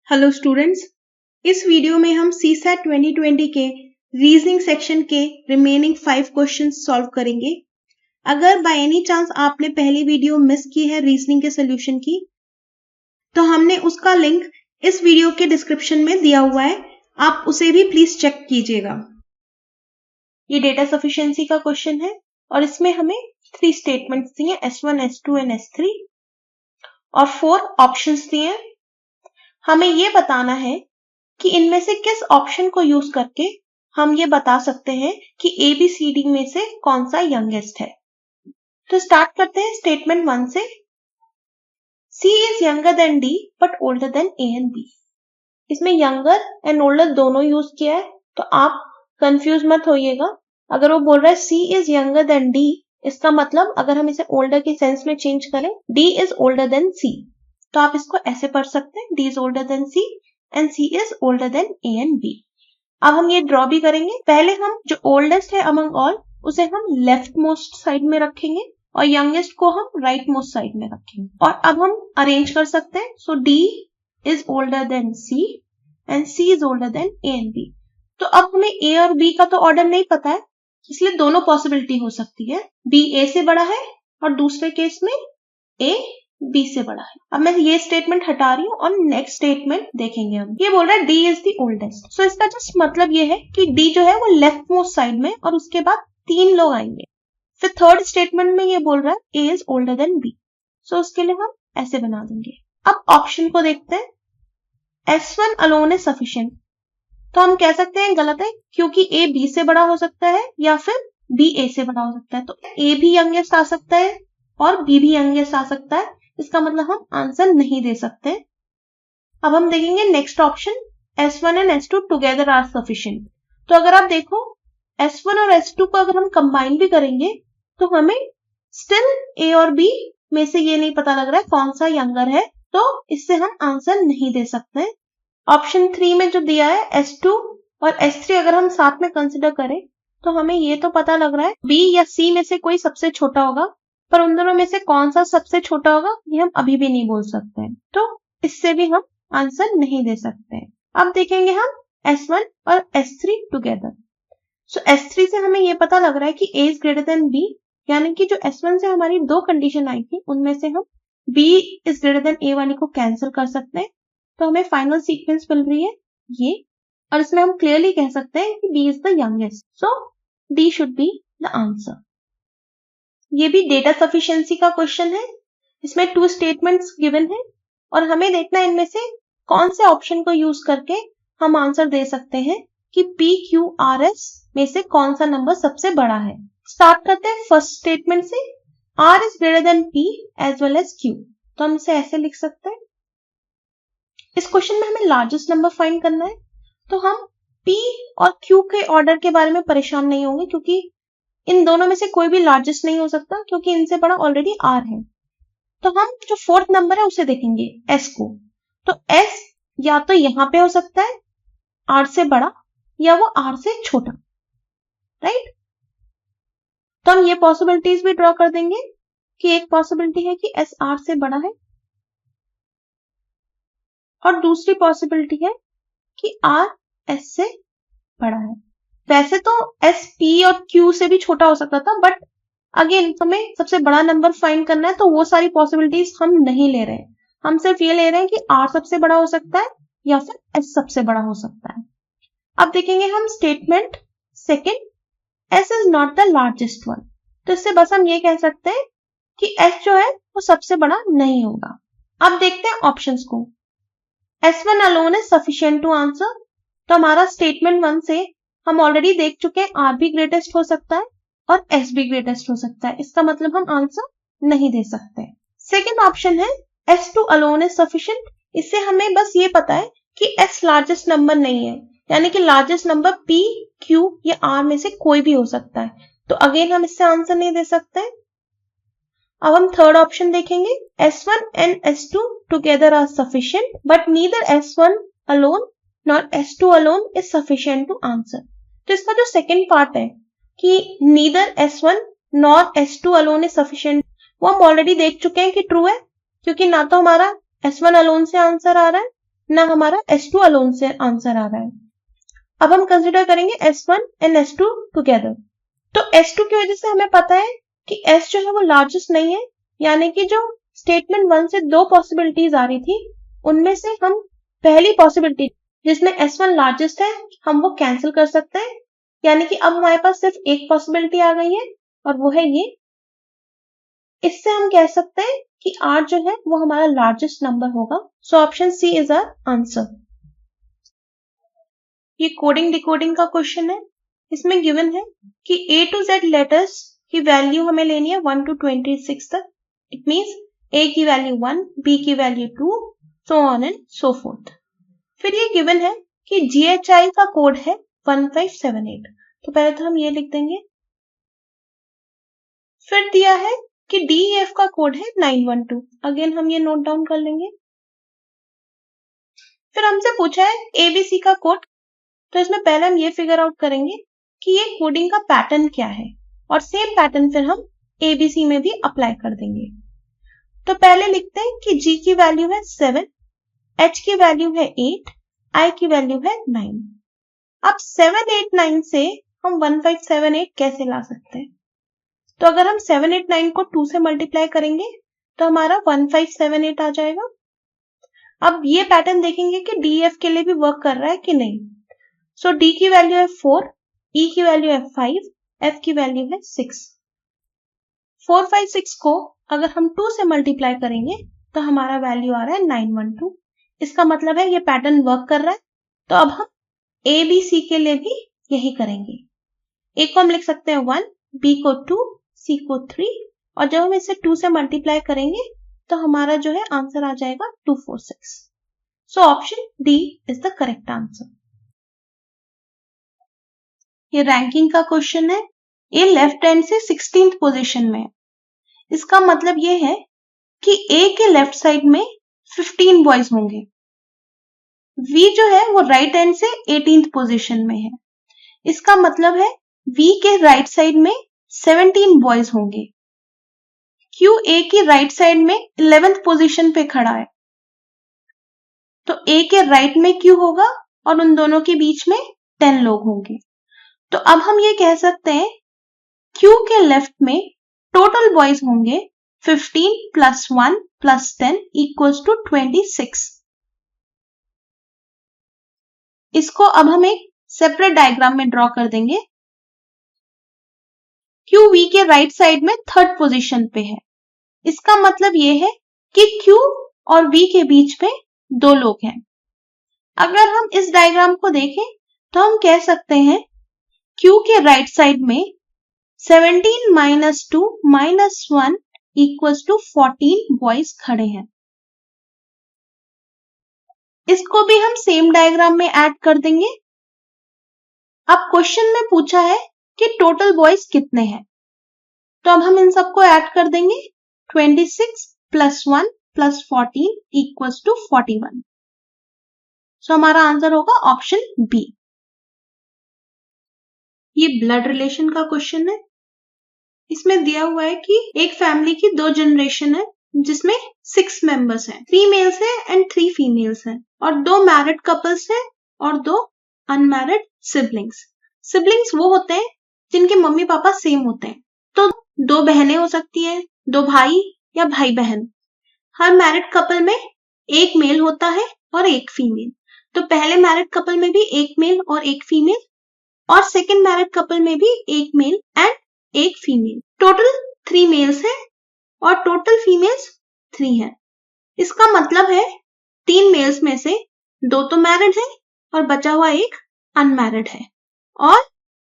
Hello students, इस video में हम सीसैट 2020 के रीजनिंग सेक्शन के रिमेनिंग 5 क्वेश्चंस सॉल्व करेंगे। अगर बाय एनी चांस आपने पहली वीडियो मिस की है रीजनिंग के सोल्यूशन की, तो हमने उसका लिंक इस वीडियो के डिस्क्रिप्शन में दिया हुआ है, आप उसे भी प्लीज चेक कीजिएगा। ये डेटा सफिशिएंसी का क्वेश्चन है और इसमें हमें 3 स्टेटमेंट्स दिए, S1, S2 एंड S3 और 4 ऑप्शंस दिए हैं। हमें ये बताना है कि इनमें से किस ऑप्शन को यूज करके हम ये बता सकते हैं कि ABCD में से कौन सा यंगेस्ट है। तो स्टार्ट करते हैं स्टेटमेंट 1 से। C is younger than D but older than A and B। इसमें यंगर एंड ओल्डर दोनों यूज किया है, तो आप कंफ्यूज मत होइएगा। अगर वो बोल रहा है C is younger than D, इसका मतलब अगर हम इसे ओल्डर के सेंस में चेंज करें, D is older than C, तो आप इसको ऐसे पढ़ सकते हैं, D is older than C and C is older than A and B। अब हम ये ड्रॉ भी करेंगे। पहले हम जो ओल्डेस्ट है अमंग ऑल उसे हम लेफ्ट मोस्ट साइड में रखेंगे और यंगेस्ट को हम राइट मोस्ट साइड में रखेंगे। और अब हम अरेंज कर सकते हैं। सो D is older than C and C is older than A and B। तो अब हमें A और B का तो ऑर्डर नहीं पता है, इसलिए दोनों पॉसिबिलिटी हो सकती है। B A से बड़ा है और दूसरे केस में A B से बड़ा है। अब मैं ये स्टेटमेंट हटा रही हूँ और नेक्स्ट स्टेटमेंट देखेंगे हम। ये बोल रहा है D is the oldest। सो इसका जस्ट मतलब ये है कि D जो है वो लेफ्ट मोस्ट साइड में और उसके बाद 3 लोग आएंगे। फिर थर्ड स्टेटमेंट में ये बोल रहा है A is older than B। सो उसके लिए हम ऐसे बना देंगे। अब ऑप्शन को देखते हैं। S1 alone is sufficient। तो हम कह सकते हैं गलत है, क्योंकि A B से बड़ा हो सकता है या फिर B A से बड़ा हो सकता है। तो A भी यंगेस्ट आ सकता है और B भी यंगेस्ट आ सकता है, इसका मतलब हम आंसर नहीं दे सकते। अब हम देखेंगे next option, S1 and S2 together are sufficient. तो अगर आप देखो S1 और S2 को अगर हम कंबाइन भी करेंगे तो हमें स्टिल A और B में से ये नहीं पता लग रहा है कौन सा यंगर है, तो इससे हम आंसर नहीं दे सकते। ऑप्शन 3 में जो दिया है S2 और S3 अगर हम साथ में कंसिडर करें तो हमें ये तो पता लग रहा है B या C में से कोई सबसे छोटा होगा, पर उन दोनों में से कौन सा सबसे छोटा होगा ये हम अभी भी नहीं बोल सकते हैं, तो इससे भी हम आंसर नहीं दे सकते हैं। अब देखेंगे हम S1 और S3 टुगेदर। सो S3 से हमें ये पता लग रहा है कि A is greater than B, यानी कि जो S1 से हमारी 2 कंडीशन आई थी उनमें से हम B is greater than A वाली को कैंसिल कर सकते हैं, तो हमें फाइनल सीक्वेंस मिल रही है ये, और इसमें हम क्लियरली कह सकते हैं कि B is the youngest, so D should be the answer। ये भी डेटा सफिशिएंसी का क्वेश्चन है। इसमें 2 स्टेटमेंट्स गिवन है और हमें देखना है इनमें से कौन से ऑप्शन को यूज करके हम आंसर दे सकते हैं कि PQRS में से कौन सा नंबर सबसे बड़ा है। स्टार्ट करते हैं फर्स्ट स्टेटमेंट से। R is greater than P as well as Q। तो हम इसे ऐसे लिख सकते हैं। इस क्वेश्चन में हमें लार्जेस्ट नंबर फाइंड करना है, तो हम P और Q के ऑर्डर के बारे में परेशान नहीं होंगे, क्योंकि इन दोनों में से कोई भी लार्जेस्ट नहीं हो सकता, क्योंकि इनसे बड़ा ऑलरेडी R है। तो हम जो फोर्थ नंबर है उसे देखेंगे, S को। तो S या तो यहां पे हो सकता है R से बड़ा या वो R से छोटा, राइट। तो हम ये पॉसिबिलिटीज भी ड्रॉ कर देंगे कि एक पॉसिबिलिटी है कि S R से बड़ा है और दूसरी पॉसिबिलिटी है कि R S से बड़ा है। वैसे तो S P और Q से भी छोटा हो सकता था, बट अगेन हमें सबसे बड़ा नंबर फाइंड करना है, तो वो सारी पॉसिबिलिटीज हम नहीं ले रहे हैं। हम सिर्फ ये ले रहे हैं कि R सबसे बड़ा हो सकता है या फिर S सबसे बड़ा हो सकता है। अब देखेंगे हम statement second, S is not the largest one। तो इससे बस हम ये कह सकते हैं कि S जो है वो सबसे बड़ा नहीं होगा। अब देखते हैं ऑप्शंस को। S1 alone is sufficient to answer। तो हमारा स्टेटमेंट 1 से हम ऑलरेडी देख चुके हैं R भी ग्रेटेस्ट हो सकता है और S भी ग्रेटेस्ट हो सकता है, इसका मतलब हम आंसर नहीं दे सकते। सेकंड ऑप्शन है S2 alone is sufficient। इससे हमें बस ये पता है कि S लार्जेस्ट नंबर नहीं है, यानी कि लार्जेस्ट नंबर P, Q या R में से कोई भी हो सकता है, तो अगेन हम इससे आंसर नहीं दे सकते। अब हम थर्ड ऑप्शन देखेंगे, S1 and S2 together are sufficient but neither S1 alone nor S2 alone is sufficient to answer। तो इसका जो सेकंड पार्ट है कि neither S1 nor S2 alone is sufficient, वो हम ऑलरेडी देख चुके हैं कि ट्रू है, क्योंकि ना तो हमारा S1 alone से आंसर आ रहा है ना हमारा S2 अलोन से आंसर आ रहा है। अब हम कंसिडर करेंगे S1 एंड S2 टुगेदर। तो S2 की वजह से हमें पता है कि S जो है वो लार्जेस्ट नहीं है, यानी कि जो स्टेटमेंट 1 से 2 पॉसिबिलिटीज आ रही थी उनमें से हम पहली पॉसिबिलिटी जिसमें S1 लार्जेस्ट है हम वो कैंसिल कर सकते हैं, यानी कि अब हमारे पास सिर्फ एक पॉसिबिलिटी आ गई है और वो है ये। इससे हम कह सकते हैं कि R जो है वो हमारा लार्जेस्ट नंबर होगा। So option C is our answer. ये कोडिंग डिकोडिंग का क्वेश्चन है। इसमें गिवन है कि A to Z लेटर्स की वैल्यू हमें लेनी है 1 to 26 तक। इट मीन्स A की वैल्यू 1, B की value 2, so on and so forth। फिर ये गिवन है कि GHI का कोड है 1578। तो पहले तो हम ये लिख देंगे। फिर दिया है कि DEF का कोड है 912। अगेन हम ये नोट डाउन कर लेंगे। फिर हमसे पूछा है ABC का कोड। तो इसमें पहले हम ये फिगर आउट करेंगे कि ये कोडिंग का पैटर्न क्या है और सेम पैटर्न फिर हम ABC में भी अप्लाई कर देंगे। तो पहले लिखते हैं कि G की वैल्यू है 7, H की वैल्यू है 8, I की वैल्यू है 9। अब 7, 8, 9 से हम 1578 कैसे ला सकते हैं? तो अगर हम 7, 8, 9 को 2 से मल्टीप्लाई करेंगे तो हमारा 1578 आ जाएगा। अब ये पैटर्न देखेंगे कि DEF के लिए भी वर्क कर रहा है कि नहीं। सो D की वैल्यू है 4, E की वैल्यू है 5, F की वैल्यू है 6। 4, 5, 6 को अगर हम 2 से मल्टीप्लाई करेंगे तो हमारा वैल्यू आ रहा है 912। इसका मतलब है ये पैटर्न वर्क कर रहा है। तो अब हम ABC के लिए भी यही करेंगे। A को हम लिख सकते हैं 1, B को 2, C को 3 और जब हम इसे 2 से मल्टीप्लाई करेंगे तो हमारा जो है आंसर आ जाएगा 246। So option D is the correct answer. ये रैंकिंग का क्वेश्चन है। A लेफ्ट हैंड से 16th पोजीशन में है। इसका मतलब ये है कि A के लेफ्ट साइड में 15 बॉयज होंगे। V जो है वो राइट हैंड से 18th पोजीशन में है। इसका मतलब है V के राइट साइड में 17 बॉयज होंगे। Q A की राइट साइड में 11th पोजीशन पे खड़ा है। तो A के राइट में Q होगा और उन दोनों के बीच में 10 लोग होंगे। तो अब हम ये कह सकते हैं Q के लेफ्ट में टोटल बॉयज होंगे 15 प्लस 1 प्लस 10 इक्वल्स टू 26। इसको अब हम एक सेपरेट डायग्राम में ड्रॉ कर देंगे। Q V के राइट साइड में 3rd पोजीशन पे है। इसका मतलब ये है कि Q और V के बीच में 2 लोग हैं। अगर हम इस डायग्राम को देखें तो हम कह सकते हैं Q के राइट साइड में 17 minus 2 minus 1 equals to 14 boys खड़े हैं। इसको भी हम सेम डायग्राम में ऐड कर देंगे। अब क्वेश्चन में पूछा है कि टोटल बॉयज कितने हैं, तो अब हम इन सबको ऐड कर देंगे। 26 प्लस 1 प्लस 14 इक्वल्स टू 41। सो हमारा आंसर होगा ऑप्शन बी। ये ब्लड रिलेशन का क्वेश्चन है। इसमें दिया हुआ है कि एक फैमिली की 2 जनरेशन है जिसमें 6 मेंबर्स हैं, 3 मेल्स हैं एंड 3 फीमेल्स हैं और 2 मैरिड कपल्स हैं और 2 अनमैरिड सिबलिंग्स। सिबलिंग्स वो होते हैं जिनके मम्मी पापा सेम होते हैं। तो 2 बहनें हो सकती हैं, 2 भाई या भाई बहन। हर मैरिड कपल में एक मेल होता है और एक फीमेल। तो पहले मैरिड कपल में भी एक मेल और एक फीमेल और सेकंड मैरिड कपल में भी एक मेल एंड एक फीमेल। टोटल 3 मेल्स हैं और टोटल फीमेल्स 3 हैं। इसका मतलब है 3 मेल्स में से 2 तो मैरिड है और बचा हुआ एक अनमैरिड है और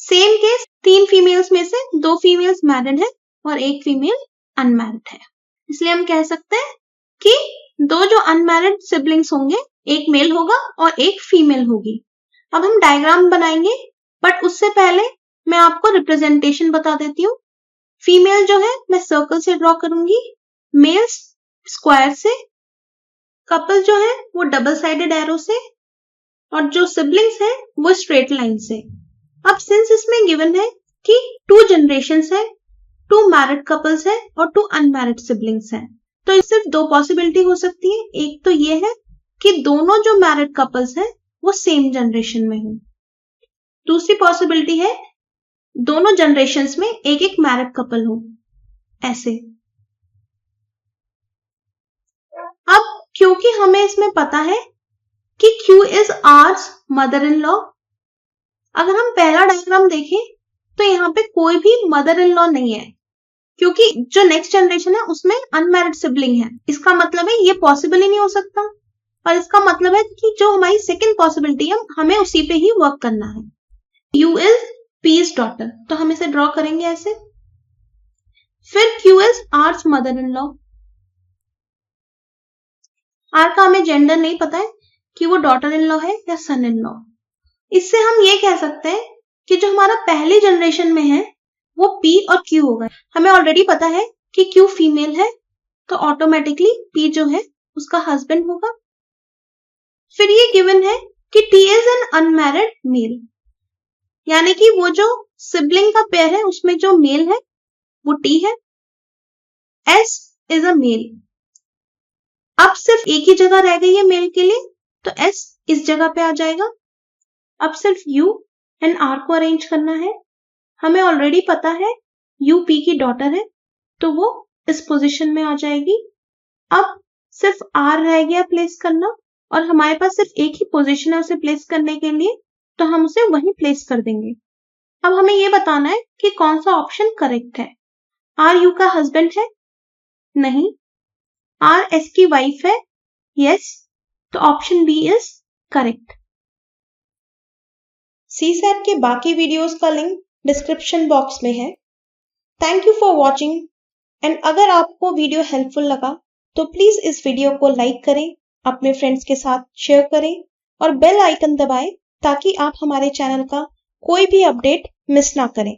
सेम केस 3 फीमेल्स में से 2 फीमेल्स मैरिड है और एक फीमेल अनमैरिड है। इसलिए हम कह सकते हैं कि 2 जो अनमैरिड सिबलिंग्स होंगे, एक मेल होगा और एक फीमेल होगी। अब हम डायग्राम बनाएंगे बट उससे पहले मैं आपको रिप्रेजेंटेशन बता देती हूँ। फीमेल जो है मैं सर्कल से ड्रॉ करूंगी, मेल स्क्वायर से, कपल जो है वो डबल साइडेड एरो से और जो सिबलिंग्स है वो स्ट्रेट लाइन से। अब सिंस इसमें गिवन है कि 2 जनरेशंस है, 2 मैरिड कपल्स है और 2 अनमैरिड सिबलिंग्स हैं, तो सिर्फ 2 पॉसिबिलिटी हो सकती है। एक तो ये है कि दोनों जो मैरिड कपल्स हैं वो सेम जनरेशन में हों। दूसरी पॉसिबिलिटी है दोनों जनरेशन्स में एक एक मैरिड कपल हो, ऐसे। अब क्योंकि हमें इसमें पता है कि Q is R's mother in law, अगर हम पहला डायग्राम देखें तो यहाँ पे कोई भी मदर इन लॉ नहीं है, क्योंकि जो नेक्स्ट जनरेशन है उसमें अनमैरिड सिबलिंग है। इसका मतलब है ये पॉसिबल ही नहीं हो सकता, और इसका मतलब है कि जो हमारी सेकंड पॉसिबिलिटी है हमें उसी पे ही वर्क करना है। U इज P's डॉटर, तो हम इसे ड्रॉ करेंगे ऐसे। फिर Q is R's mother in law. R का हमें जेंडर नहीं पता है कि वो डॉटर इन लॉ है या सन इन लॉ। इससे हम ये कह सकते हैं कि जो हमारा पहली जनरेशन में है वो P और Q होगा। हमें ऑलरेडी पता है कि Q फीमेल है, तो ऑटोमेटिकली P जो है उसका हस्बैंड होगा। फिर ये गिवन है कि T is an unmarried mail, यानी कि वो जो सिबलिंग का पेयर है उसमें जो मेल है वो T है। S is a male. अब सिर्फ एक ही जगह रह गई है मेल के लिए, तो S इस जगह पे आ जाएगा। अब सिर्फ U एंड R को अरेंज करना है। हमें ऑलरेडी पता है U P की डॉटर है, तो वो इस पोजीशन में आ जाएगी। अब सिर्फ R रह गया प्लेस करना, और हमारे पास सिर्फ एक ही पोजीशन है उसे प्लेस करने के लिए, तो हम उसे वहीं प्लेस कर देंगे। अब हमें ये बताना है कि कौन सा ऑप्शन करेक्ट है। R U का हस्बैंड है? नहीं। R S की वाइफ है? यस। तो option B is correct. CSAT के बाकी वीडियोस का लिंक डिस्क्रिप्शन बॉक्स में है। Thank you for watching, and अगर आपको वीडियो हेल्पफुल लगा तो प्लीज इस वीडियो को लाइक करें, अपने फ्रेंड्स के साथ शेयर करें और बेल आइकन दबाएं ताकि आप हमारे चैनल का कोई भी अपडेट मिस ना करें।